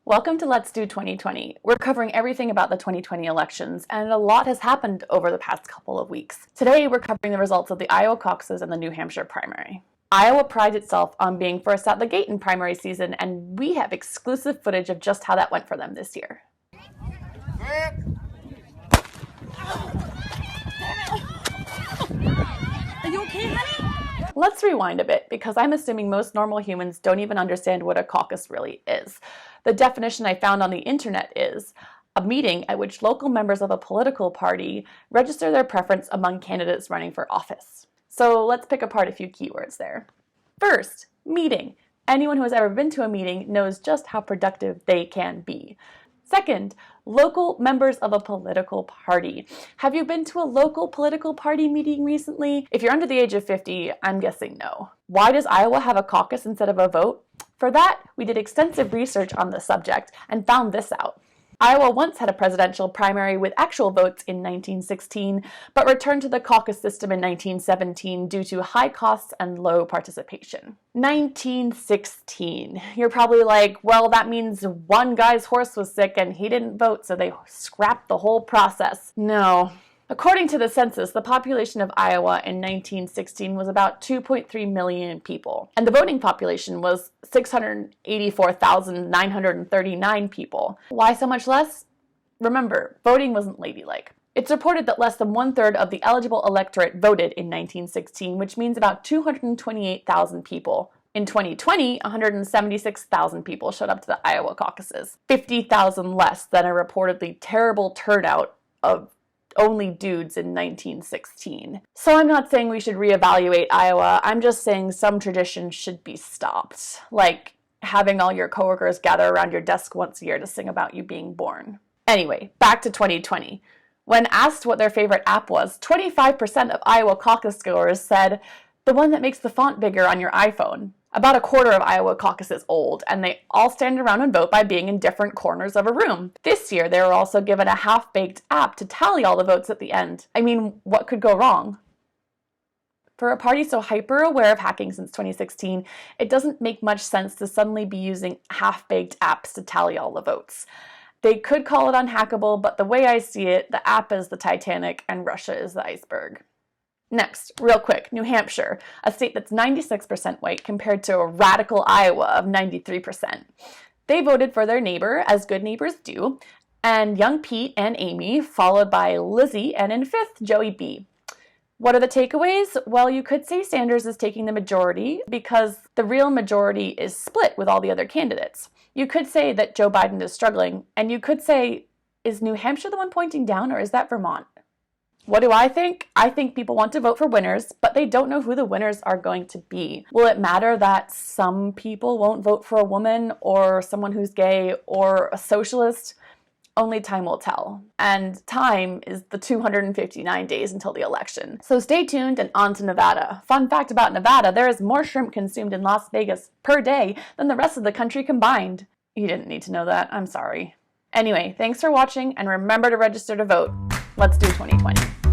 Welcome to Let's Do 2020. We're covering everything about the 2020 elections, and a lot has happened over the past couple of weeks. Today, we're covering the results of the Iowa caucuses and the New Hampshire primary. Iowa prides itself on being first out the gate in primary season, and we have exclusive footage of just how that went for them this year. Are you okay, honey? Let's rewind a bit, because I'm assuming most normal humans don't even understand what a caucus really is. The definition I found on the internet is a meeting at which local members of a political party register their preference among candidates running for office. So let's pick apart a few keywords there. First, meeting. Anyone who has ever been to a meeting knows just how productive they can be. Second, local members of a political party. Have you been to a local political party meeting recently? If you're under the age of 50, I'm guessing no. Why does Iowa have a caucus instead of a vote? For that, we did extensive research on the subject and found this out. Iowa once had a presidential primary with actual votes in 1916, but returned to the caucus system in 1917 due to high costs and low participation. 1916. You're probably like, well, that means one guy's horse was sick and he didn't vote, so they scrapped the whole process. No. According to the census, the population of Iowa in 1916 was about 2.3 million people, and the voting population was 684,939 people. Why so much less? Remember, voting wasn't ladylike. It's reported that less than one-third of the eligible electorate voted in 1916, which means about 228,000 people. In 2020, 176,000 people showed up to the Iowa caucuses, 50,000 less than a reportedly terrible turnout of only dudes in 1916. So I'm not saying we should reevaluate Iowa, I'm just saying some traditions should be stopped, like having all your coworkers gather around your desk once a year to sing about you being born. Anyway, back to 2020. When asked what their favorite app was, 25% of Iowa caucus goers said, the one that makes the font bigger on your iPhone. About a quarter of Iowa caucus is old, and they all stand around and vote by being in different corners of a room. This year, they were also given a half-baked app to tally all the votes at the end. I mean, what could go wrong? For a party so hyper-aware of hacking since 2016, it doesn't make much sense to suddenly be using half-baked apps to tally all the votes. They could call it unhackable, but the way I see it, the app is the Titanic and Russia is the iceberg. Next, real quick, New Hampshire, a state that's 96% white compared to a radical Iowa of 93%. They voted for their neighbor, as good neighbors do, and young Pete and Amy, followed by Lizzie, and in fifth, Joey B. What are the takeaways? Well, you could say Sanders is taking the majority because the real majority is split with all the other candidates. You could say that Joe Biden is struggling, and you could say, is New Hampshire the one pointing down, or is that Vermont? What do I think? I think people want to vote for winners, but they don't know who the winners are going to be. Will it matter that some people won't vote for a woman or someone who's gay or a socialist? Only time will tell. And time is the 259 days until the election. So stay tuned and on to Nevada. Fun fact about Nevada, there is more shrimp consumed in Las Vegas per day than the rest of the country combined. You didn't need to know that, I'm sorry. Anyway, thanks for watching and remember to register to vote. Let's do 2020.